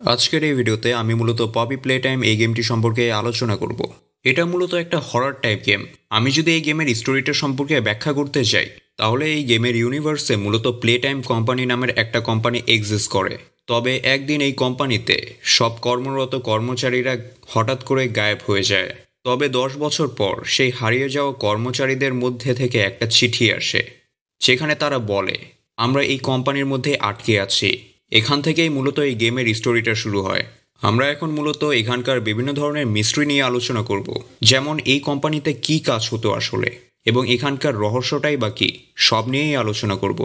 আজকের এই ভিডিওতে আমি মূলত পপি প্লে টাইম এই গেমটি সম্পর্কে আলোচনা করব। এটা মূলত একটা হরর টাইপ গেম। আমি যদি এই গেমের স্টোরিটা সম্পর্কে ব্যাখ্যা করতে যাই, তাহলে এই গেমের ইউনিভার্সে মূলত প্লে টাইম কোম্পানি নামের একটা কোম্পানি এক্সিস্ট করে। তবে একদিন এই কোম্পানিতে সব কর্মরত কর্মচারীরা হঠাৎ করে গায়েব হয়ে যায়। তবে 10 বছর পর সেই হারিয়ে যাওয়া কর্মচারীদের মধ্যে থেকে একটা চিঠি আসে, যেখানে তারা বলে আমরা এই কোম্পানির মধ্যে আটকে আছি। এখান থেকেই মূলত এই গেমের স্টোরিটা শুরু হয়। আমরা এখন মূলত এখানকার বিভিন্ন ধরনের মিস্ট্রি নিয়ে আলোচনা করব, যেমন এই কোম্পানিতে কি কাজ হতো আসলে, এবং এখানকার রহস্যটাই বা কি, সব নিয়েই আলোচনা করব।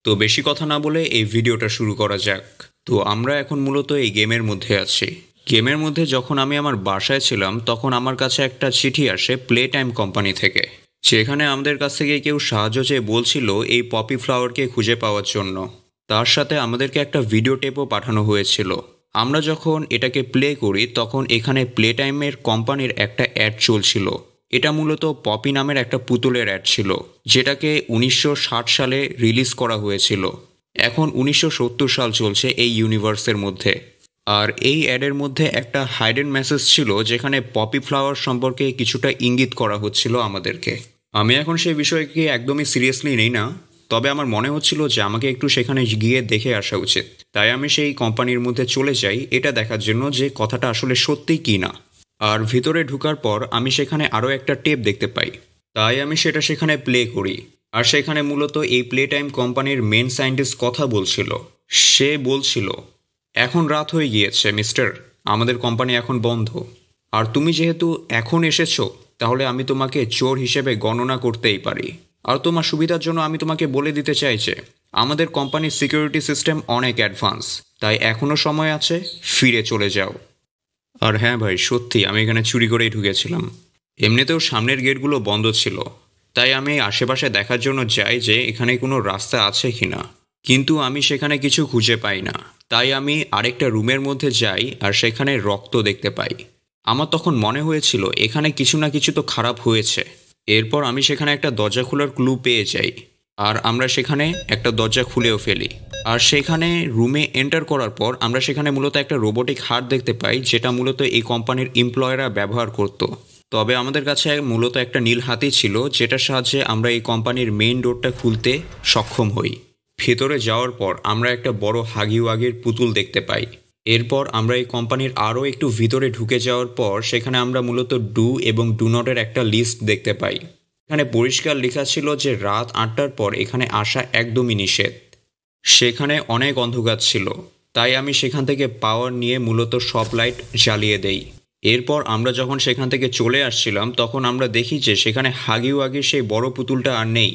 তো বেশি কথা না বলে এই ভিডিওটা শুরু করা যাক। তো আমরা এখন মূলত এই গেমের মধ্যে আছি। গেমের মধ্যে যখন আমি আমার বাসায় ছিলাম, তখন আমার কাছে একটা চিঠি আসে প্লে টাইম কোম্পানি থেকে, যেখানে আমাদের কাছ থেকে কেউ সাহায্য চেয়ে বলছিল এই পপি ফ্লাওয়ারকে খুঁজে পাওয়ার জন্য। তার সাথে আমাদেরকে একটা ভিডিও টেপও পাঠানো হয়েছিল। আমরা যখন এটাকে প্লে করি, তখন এখানে প্লে টাইমের কোম্পানির একটা অ্যাড চলছিল। এটা মূলত পপি নামের একটা পুতুলের অ্যাড ছিল, যেটাকে 1960 সালে রিলিজ করা হয়েছিল। এখন 1970 সাল চলছে এই ইউনিভার্সের মধ্যে। আর এই অ্যাডের মধ্যে একটা হাইডেন মেসেজ ছিল, যেখানে পপি ফ্লাওয়ার সম্পর্কে কিছুটা ইঙ্গিত করা হচ্ছিল আমাদেরকে। আমি এখন সেই বিষয়কে একদমই সিরিয়াসলি নেই না, তবে আমার মনে হচ্ছিল যে আমাকে একটু সেখানে গিয়ে দেখে আসা উচিত। তাই আমি সেই কোম্পানির মধ্যে চলে যাই এটা দেখার জন্য যে কথাটা আসলে সত্যি কি না। আর ভিতরে ঢোকার পর আমি সেখানে আরও একটা টেপ দেখতে পাই। তাই আমি সেটা সেখানে প্লে করি। আর সেখানে মূলত এই প্লে টাইম কোম্পানির মেন সায়েন্টিস্ট কথা বলছিল। সে বলছিল, এখন রাত হয়ে গিয়েছে মিস্টার, আমাদের কোম্পানি এখন বন্ধ। আর তুমি যেহেতু এখন এসেছো, তাহলে আমি তোমাকে চোর হিসেবে গণনা করতেই পারি। আর তোমার সুবিধার জন্য আমি তোমাকে বলে দিতে চাই যে আমাদের কোম্পানির সিকিউরিটি সিস্টেম অনেক অ্যাডভান্স, তাই এখনও সময় আছে, ফিরে চলে যাও। আর হ্যাঁ ভাই, সত্যি আমি এখানে চুরি করেই ঢুকেছিলাম। এমনিতেও সামনের গেটগুলো বন্ধ ছিল, তাই আমি আশেপাশে দেখার জন্য যাই যে এখানে কোনো রাস্তা আছে কিনা। কিন্তু আমি সেখানে কিছু খুঁজে পাই না। তাই আমি আরেকটা রুমের মধ্যে যাই আর সেখানে রক্ত দেখতে পাই। আমার তখন মনে হয়েছিল এখানে কিছু না কিছু তো খারাপ হয়েছে। এরপর আমি সেখানে একটা দরজা খোলার ক্লু পেয়ে যাই। আর আমরা সেখানে একটা দরজা খুলেও ফেলি। আর সেখানে রুমে এন্টার করার পর আমরা সেখানে মূলত একটা রোবোটিক হার্ট দেখতে পাই, যেটা মূলত এই কোম্পানির এমপ্লয়িরা ব্যবহার করত। তবে আমাদের কাছে মূলত একটা নীল হাতি ছিল, যেটার সাহায্যে আমরা এই কোম্পানির মেইন ডোরটা খুলতে সক্ষম হই। ভেতরে যাওয়ার পর আমরা একটা বড় হাগিওয়াগির পুতুল দেখতে পাই। এরপর আমরা এই কোম্পানির আরও একটু ভিতরে ঢুকে যাওয়ার পর সেখানে আমরা মূলত ডু এবং ডু নটের একটা লিস্ট দেখতে পাই। এখানে পরিষ্কার লেখা ছিল যে রাত 8টার পর এখানে আসা একদমই নিষেধ। সেখানে অনেক অন্ধকার ছিল, তাই আমি সেখান থেকে পাওয়ার নিয়ে মূলত সব লাইট জ্বালিয়ে দেই। এরপর আমরা যখন সেখান থেকে চলে আসছিলাম, তখন আমরা দেখি যে সেখানে হাগিওয়াগির সেই বড় পুতুলটা আর নেই।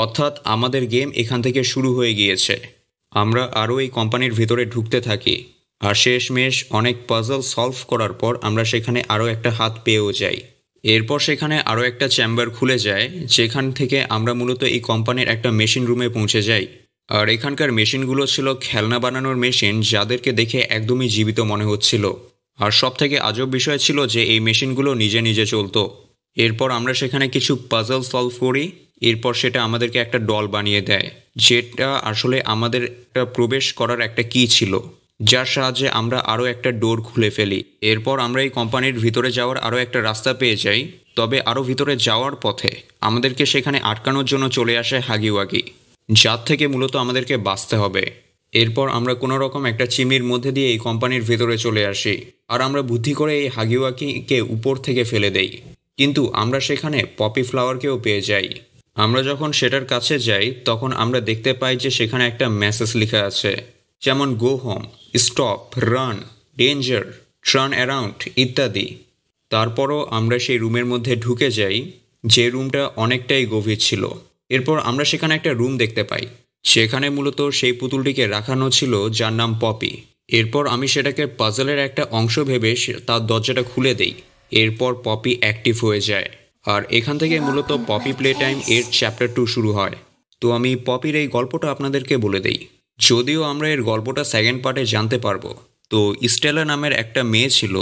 অর্থাৎ আমাদের গেম এখান থেকে শুরু হয়ে গিয়েছে। আমরা আরও এই কোম্পানির ভিতরে ঢুকতে থাকি। আর শেষমেশ অনেক পাজল সলভ করার পর আমরা সেখানে আরও একটা হাত পেয়েও যাই। এরপর সেখানে আরও একটা চেম্বার খুলে যায়, যেখান থেকে আমরা মূলত এই কোম্পানির একটা মেশিন রুমে পৌঁছে যাই। আর এখানকার মেশিনগুলো ছিল খেলনা বানানোর মেশিন, যাদেরকে দেখে একদমই জীবিত মনে হচ্ছিল। আর সব থেকে আজব বিষয় ছিল যে এই মেশিনগুলো নিজে নিজে চলতো। এরপর আমরা সেখানে কিছু পাজল সলভ করি। এরপর সেটা আমাদেরকে একটা ডল বানিয়ে দেয়, যেটা আসলে আমাদের একটা প্রবেশ করার একটা কি ছিল, যার সাহায্যে আমরা আরও একটা ডোর খুলে ফেলি। এরপর আমরা এই কোম্পানির ভিতরে যাওয়ার আরও একটা রাস্তা পেয়ে যাই। তবে আরও ভিতরে যাওয়ার পথে আমাদেরকে সেখানে আটকানোর জন্য চলে আসে হাগিওয়াগি, যার থেকে মূলত আমাদেরকে বাঁচতে হবে। এরপর আমরা কোনো রকম একটা চিমির মধ্যে দিয়ে এই কোম্পানির ভেতরে চলে আসি। আর আমরা বুদ্ধি করে এই হাগিওয়াকিকে উপর থেকে ফেলে দেই। কিন্তু আমরা সেখানে পপি ফ্লাওয়ারকেও পেয়ে যাই। আমরা যখন সেটার কাছে যাই, তখন আমরা দেখতে পাই যে সেখানে একটা মেসেজ লেখা আছে, যেমন go home, stop, run, danger, turn around ইত্যাদি। তারপরও আমরা সেই রুমের মধ্যে ঢুকে যাই, যে রুমটা অনেকটাই গভীর ছিল। এরপর আমরা সেখানে একটা রুম দেখতে পাই, সেখানে মূলত সেই পুতুলটিকে রাখানো ছিল, যার নাম পপি। এরপর আমি সেটাকে পাজলের একটা অংশ ভেবে তার দরজাটা খুলে দেই। এরপর পপি অ্যাক্টিভ হয়ে যায়। আর এখান থেকে মূলত পপি প্লে টাইম এর চ্যাপ্টার 2 শুরু হয়। তো আমি পপির এই গল্পটা আপনাদেরকে বলে দেই। যদিও আমরা এর গল্পটা সেকেন্ড পার্টে জানতে পারবো। তো স্টেলা নামের একটা মেয়ে ছিল,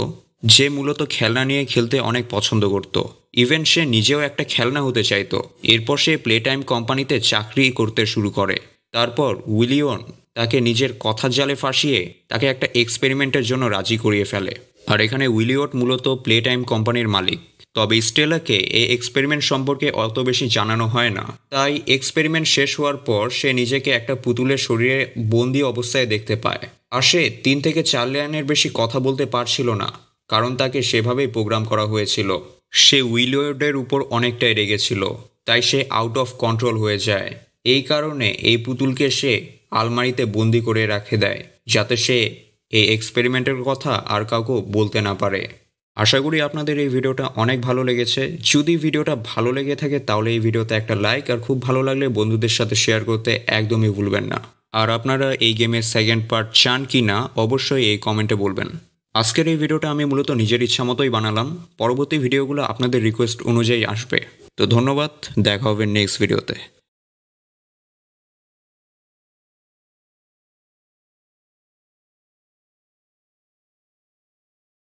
যে মূলত খেলনা নিয়ে খেলতে অনেক পছন্দ করত। ইভেন সে নিজেও একটা খেলনা হতে চাইতো। এরপর সে প্লে টাইম কোম্পানিতে চাকরি করতে শুরু করে। তারপর উইলিয়ন তাকে নিজের কথার জালে ফাঁসিয়ে তাকে একটা এক্সপেরিমেন্টের জন্য রাজি করিয়ে ফেলে। আর এখানে উইলিওট মূলত প্লে টাইম কোম্পানির মালিক, তবে স্টেলাকে এই এক্সপেরিমেন্ট সম্পর্কে অত বেশি জানানো হয় না। তাই এক্সপেরিমেন্ট শেষ হওয়ার পর সে নিজেকে একটা পুতুলের শরীরে বন্দি অবস্থায় দেখতে পায়। আর সে 3 থেকে 4 লাইনের বেশি কথা বলতে পারছিল না, কারণ তাকে সেভাবেই প্রোগ্রাম করা হয়েছিল। সে উইলিওডের উপর অনেকটাই রেগেছিল, তাই সে আউট অফ কন্ট্রোল হয়ে যায়। এই কারণে এই পুতুলকে সে আলমারিতে বন্দি করে রেখে দেয়, যাতে সে এই এক্সপেরিমেন্টের কথা আর কাউকে বলতে না পারে। আশা করি আপনাদের এই ভিডিওটা অনেক ভালো লেগেছে। যদি ভিডিওটা ভালো লেগে থাকে তাহলে এই ভিডিওতে একটা লাইক, আর খুব ভালো লাগলে বন্ধুদের সাথে শেয়ার করতে একদমই ভুলবেন না। আর আপনারা এই গেমের সেকেন্ড পার্ট চান কি না অবশ্যই এই কমেন্টে বলবেন। আজকের এই ভিডিওটা আমি মূলত নিজের ইচ্ছা মতোই বানালাম, পরবর্তী ভিডিওগুলো আপনাদের রিকোয়েস্ট অনুযায়ী আসবে। তো ধন্যবাদ, দেখা হবে নেক্সট ভিডিওতে।